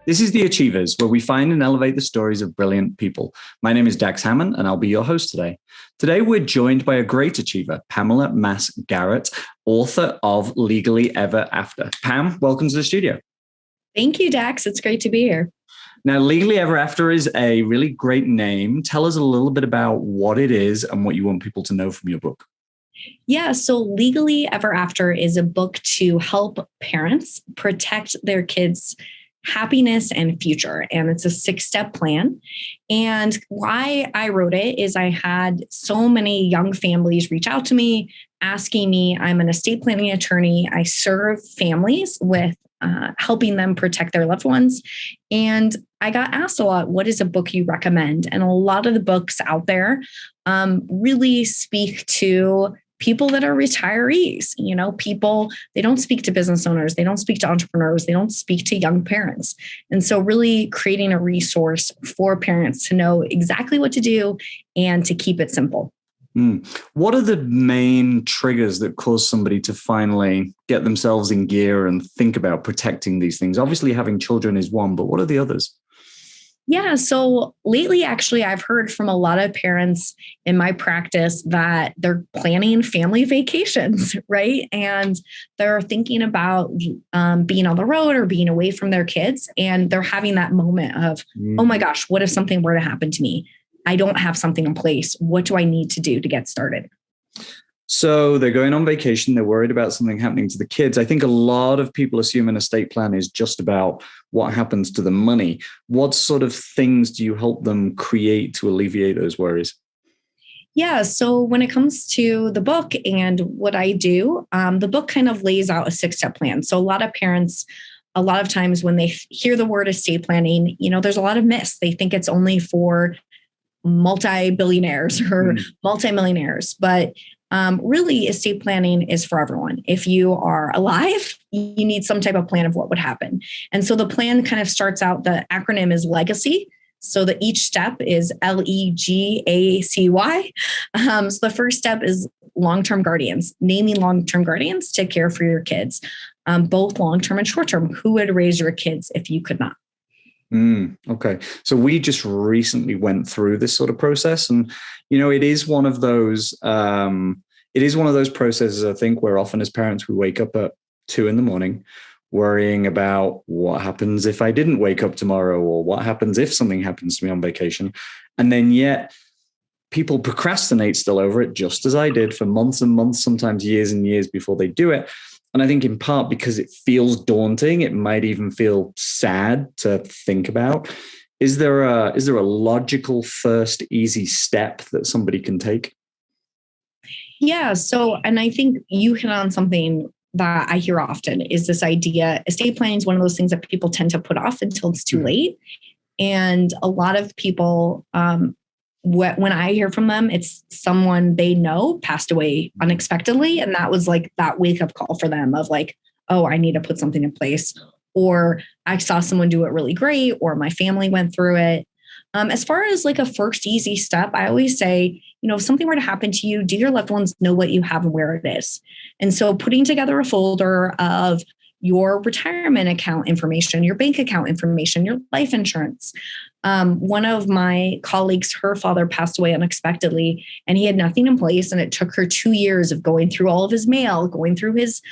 This is The Achievers, where we find and elevate the stories of brilliant people. My name is Dax Hammond, and I'll be your host today. Today, we're joined by a great achiever, Pamela Maass Garrett, author of Legally Ever After. Pam, welcome to the studio. Thank you, Dax. It's great to be here. Now, Legally Ever After is a really great name. Tell us a little bit about what it is and what you want people to know from your book. Yeah, so Legally Ever After is a book to help parents protect their kids' happiness and future. And it's a 6-step plan. And why I wrote it is I had so many young families reach out to me asking me, I'm an estate planning attorney. I serve families with helping them protect their loved ones. And I got asked a lot, what is a book you recommend? And a lot of the books out there really speak to people that are retirees, people, they don't speak to business owners, they don't speak to entrepreneurs, they don't speak to young parents. And so really creating a resource for parents to know exactly what to do and to keep it simple. What are the main triggers that cause somebody to finally get themselves in gear and think about protecting these things? Obviously, having children is one, but what are the others? Yeah. So lately, actually, I've heard from a lot of parents in my practice that they're planning family vacations, right? And they're thinking about being on the road or being away from their kids. And they're having that moment of, oh my gosh, what if something were to happen to me? I don't have something in place. What do I need to do to get started? So they're going on vacation. They're worried about something happening to the kids. I think a lot of people assume an estate plan is just about what happens to the money. What sort of things do you help them create to alleviate those worries? Yeah. So when it comes to the book and what I do, the book kind of lays out a 6-step plan. So a lot of parents, a lot of times when they hear the word estate planning, there's a lot of myths. They think it's only for multi-billionaires or multimillionaires, but really estate planning is for everyone. If you are alive, you need some type of plan of what would happen. And so the plan kind of starts out, the acronym is legacy. So that each step is LEGACY. So the first step is long-term guardians, naming long-term guardians to care for your kids, both long-term and short-term. Who would raise your kids if you could not? Okay. So we just recently went through this sort of process, and, it is one of those, processes, I think, where often as parents, we wake up at 2 a.m. worrying about what happens if I didn't wake up tomorrow, or what happens if something happens to me on vacation. And then yet people procrastinate still over it, just as I did, for months and months, sometimes years and years before they do it. And I think in part because it feels daunting, it might even feel sad to think about. Is there a logical first easy step that somebody can take? Yeah. So, and I think you hit on something that I hear often is this idea, estate planning is one of those things that people tend to put off until it's too late. And a lot of people, when I hear from them, it's someone they know passed away unexpectedly. And that was like that wake up call for them of like, oh, I need to put something in place. Or I saw someone do it really great, or my family went through it. As far as like a first easy step, I always say, if something were to happen to you, do your loved ones know what you have and where it is? And so putting together a folder of your retirement account information, your bank account information, your life insurance. One of my colleagues, her father passed away unexpectedly, and he had nothing in place. And it took her 2 years of going through all of his mail, going through his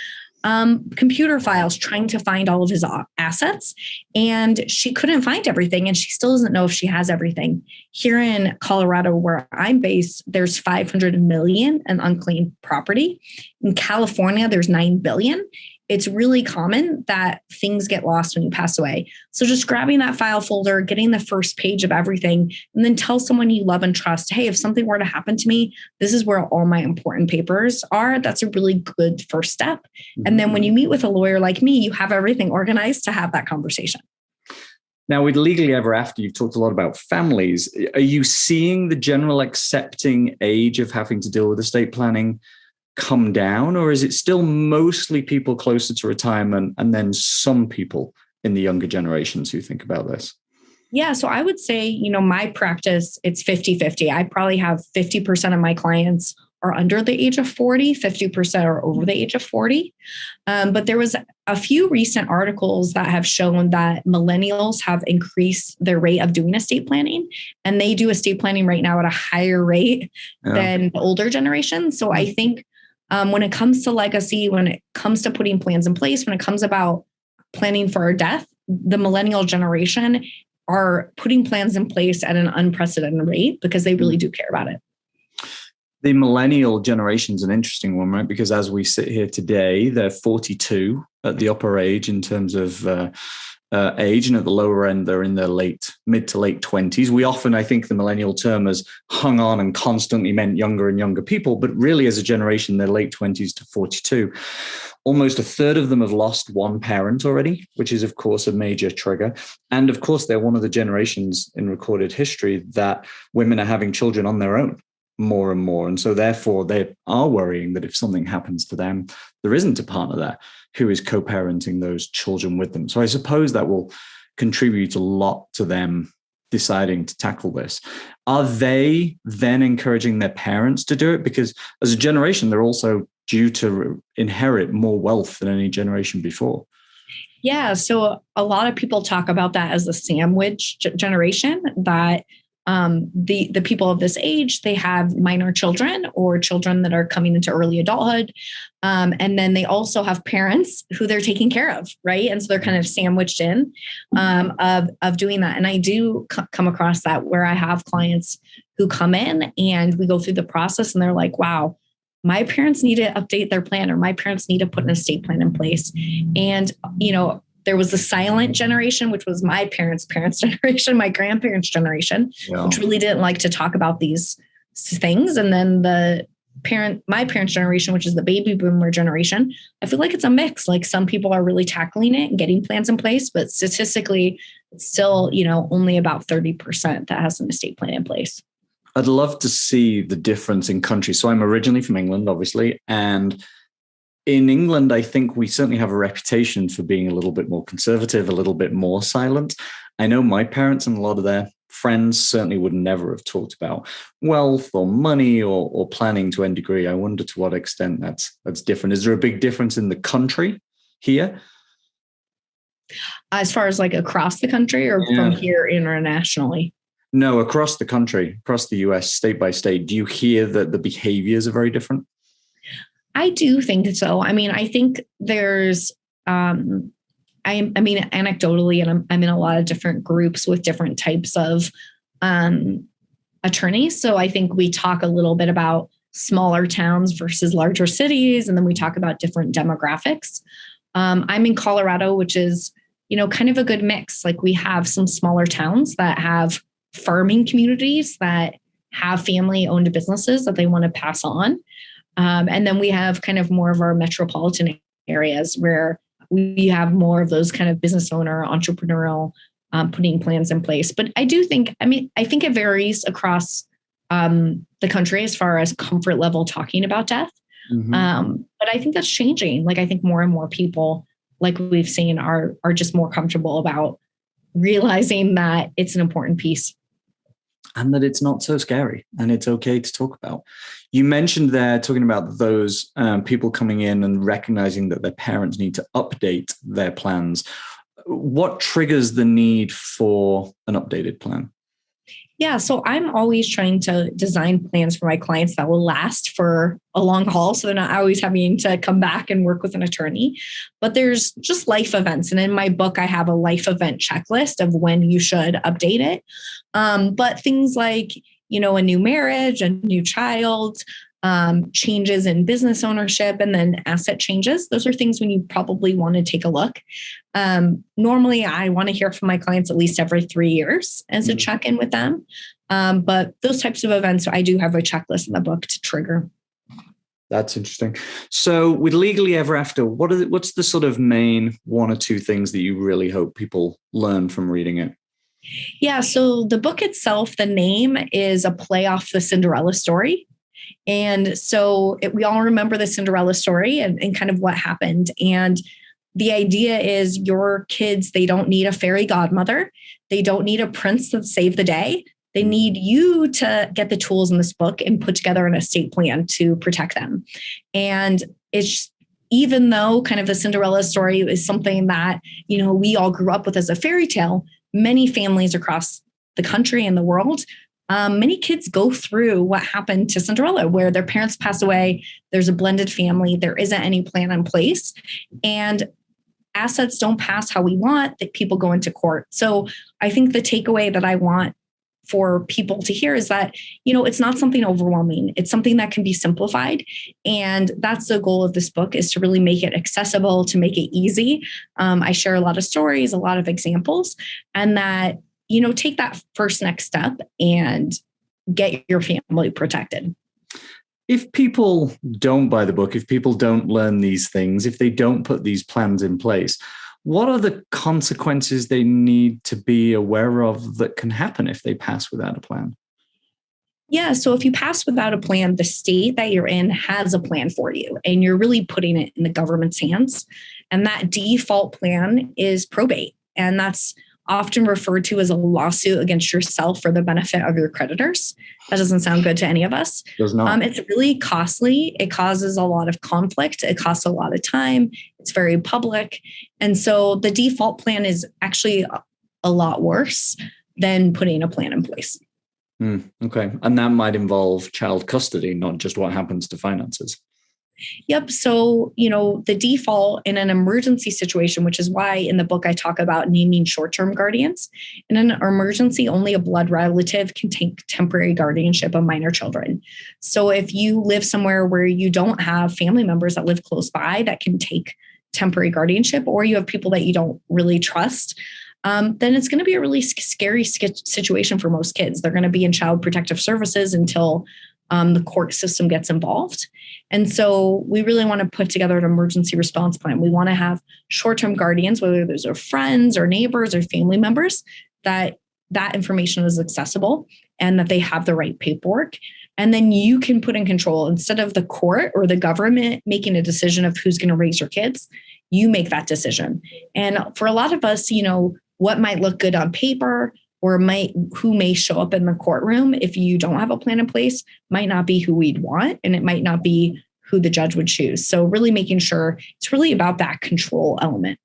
computer files, trying to find all of his assets. And she couldn't find everything. And she still doesn't know if she has everything. Here in Colorado, where I'm based, there's 500 million in unclaimed property. In California, there's 9 billion. It's really common that things get lost when you pass away. So just grabbing that file folder, getting the first page of everything, and then tell someone you love and trust, hey, if something were to happen to me, this is where all my important papers are. That's a really good first step. And then when you meet with a lawyer like me, you have everything organized to have that conversation. Now, with Legally Ever After, you've talked a lot about families. Are you seeing the general accepting age of having to deal with estate planning come down, or is it still mostly people closer to retirement and then some people in the younger generations who think about this? Yeah. So I would say, my practice, it's 50-50. I probably have 50% of my clients are under the age of 40, 50% are over the age of 40. But there was a few recent articles that have shown that millennials have increased their rate of doing estate planning, and they do estate planning right now at a higher rate than the older generation. So I think when it comes to legacy, when it comes to putting plans in place, when it comes about planning for our death, the millennial generation are putting plans in place at an unprecedented rate because they really do care about it. The millennial generation is an interesting one, right? Because as we sit here today, they're 42 at the upper age in terms of age, and at the lower end, they're in their mid to late 20s. We often, I think, the millennial term has hung on and constantly meant younger and younger people, but really as a generation, they're late 20s to 42. Almost a third of them have lost one parent already, which is, of course, a major trigger. And of course, they're one of the generations in recorded history that women are having children on their own more and more. And so therefore, they are worrying that if something happens to them, there isn't a partner there who is co-parenting those children with them. So I suppose that will contribute a lot to them deciding to tackle this. Are they then encouraging their parents to do it? Because as a generation, they're also due to inherit more wealth than any generation before. Yeah. So a lot of people talk about that as the sandwich generation, that the people of this age, they have minor children or children that are coming into early adulthood. And then they also have parents who they're taking care of, right? And so they're kind of sandwiched in of doing that. And I do come across that where I have clients who come in and we go through the process and they're like, wow, my parents need to update their plan, or my parents need to put an estate plan in place. And, there was the silent generation, which was my parents' generation, my grandparents' generation, which really didn't like to talk about these things. And then my parents' generation, which is the baby boomer generation, I feel like it's a mix. Like some people are really tackling it and getting plans in place, but statistically, it's still, only about 30% that has an estate plan in place. I'd love to see the difference in countries. So I'm originally from England, obviously, and in England, I think we certainly have a reputation for being a little bit more conservative, a little bit more silent. I know my parents and a lot of their friends certainly would never have talked about wealth or money or planning to any degree. I wonder to what extent that's different. Is there a big difference in the country here? As far as like across the country or from here internationally? No, across the country, across the US, state by state. Do you hear that the behaviors are very different? I do think so. I mean, I think there's, anecdotally, and I'm in a lot of different groups with different types of attorneys. So I think we talk a little bit about smaller towns versus larger cities, and then we talk about different demographics. I'm in Colorado, which is, kind of a good mix. Like we have some smaller towns that have farming communities that have family-owned businesses that they want to pass on. And then we have kind of more of our metropolitan areas where we have more of those kind of business owner, entrepreneurial, putting plans in place. But I do think, I think it varies across the country as far as comfort level talking about death. Mm-hmm. But I think that's changing. Like I think more and more people, like we've seen, are just more comfortable about realizing that it's an important piece. And that it's not so scary and it's okay to talk about. You mentioned there talking about those people coming in and recognizing that their parents need to update their plans. What triggers the need for an updated plan? Yeah, so I'm always trying to design plans for my clients that will last for a long haul. So they're not always having to come back and work with an attorney. But there's just life events. And in my book, I have a life event checklist of when you should update it. But things like, a new marriage, a new child, changes in business ownership, and then asset changes. Those are things when you probably want to take a look. Normally, I want to hear from my clients at least every 3 years as a check-in with them. But those types of events, I do have a checklist in the book to trigger. That's interesting. So with Legally Ever After, what's the sort of main one or two things that you really hope people learn from reading it? Yeah, so the book itself, the name is a play off the Cinderella story. And so we all remember the Cinderella story and kind of what happened. And the idea is your kids, they don't need a fairy godmother. They don't need a prince to save the day. They need you to get the tools in this book and put together an estate plan to protect them. And it's, even though kind of the Cinderella story is something that, we all grew up with as a fairy tale, many families across the country and the world, many kids go through what happened to Cinderella, where their parents pass away. There's a blended family. There isn't any plan in place. And assets don't pass how we want, that people go into court. So I think the takeaway that I want for people to hear is that, it's not something overwhelming. It's something that can be simplified. And that's the goal of this book, is to really make it accessible, to make it easy. I share a lot of stories, a lot of examples, and that, take that first next step and get your family protected. If people don't buy the book, if people don't learn these things, if they don't put these plans in place, what are the consequences they need to be aware of that can happen if they pass without a plan? Yeah. So if you pass without a plan, the state that you're in has a plan for you, and you're really putting it in the government's hands. And that default plan is probate. And that's often referred to as a lawsuit against yourself for the benefit of your creditors. That doesn't sound good to any of us. Does not. It's really costly. It causes a lot of conflict. It costs a lot of time. It's very public. And so the default plan is actually a lot worse than putting a plan in place. Okay. And that might involve child custody, not just what happens to finances. Yep. So, the default in an emergency situation, which is why in the book I talk about naming short-term guardians. In an emergency, only a blood relative can take temporary guardianship of minor children. So if you live somewhere where you don't have family members that live close by that can take temporary guardianship, or you have people that you don't really trust, then it's going to be a really scary situation for most kids. They're going to be in child protective services until the court system gets involved. And so we really want to put together an emergency response plan. We want to have short-term guardians, whether those are friends or neighbors or family members, that information is accessible and that they have the right paperwork. And then you can put in control, instead of the court or the government making a decision of who's going to raise your kids, you make that decision. And for a lot of us, what might look good on paper or who may show up in the courtroom, if you don't have a plan in place, might not be who we'd want, and it might not be who the judge would choose. So really making sure it's really about that control element.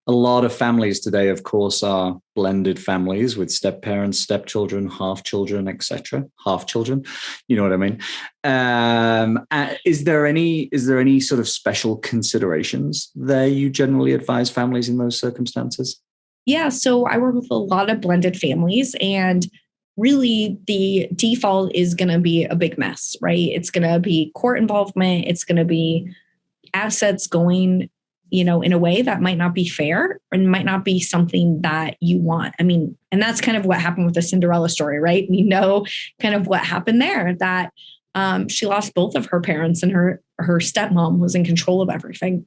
A lot of families today, of course, are blended families with step-parents, stepchildren, half-children, etc. Half-children, you know what I mean? Is there any sort of special considerations there you generally advise families in those circumstances? Yeah, so I work with a lot of blended families, and really the default is going to be a big mess, right? It's going to be court involvement. It's going to be assets going, in a way that might not be fair and might not be something that you want. I mean, and that's kind of what happened with the Cinderella story, right? We know kind of what happened there, that she lost both of her parents, and her stepmom was in control of everything.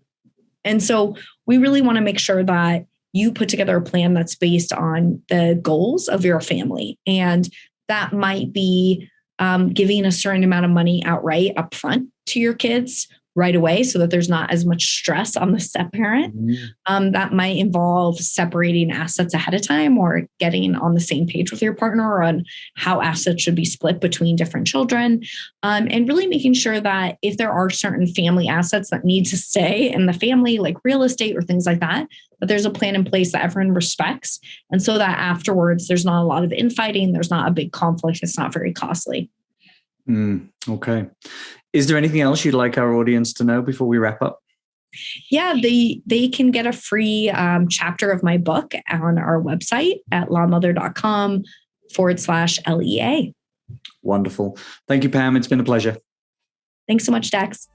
And so we really want to make sure that you put together a plan that's based on the goals of your family. And that might be giving a certain amount of money outright upfront to your kids right away, so that there's not as much stress on the step parent. That might involve separating assets ahead of time, or getting on the same page with your partner on how assets should be split between different children. And really making sure that if there are certain family assets that need to stay in the family, like real estate or things like that, that there's a plan in place that everyone respects. And so that afterwards, there's not a lot of infighting. There's not a big conflict. It's not very costly. Okay. Is there anything else you'd like our audience to know before we wrap up? Yeah, they can get a free chapter of my book on our website at lawmother.com/LEA. Wonderful. Thank you, Pam. It's been a pleasure. Thanks so much, Dax.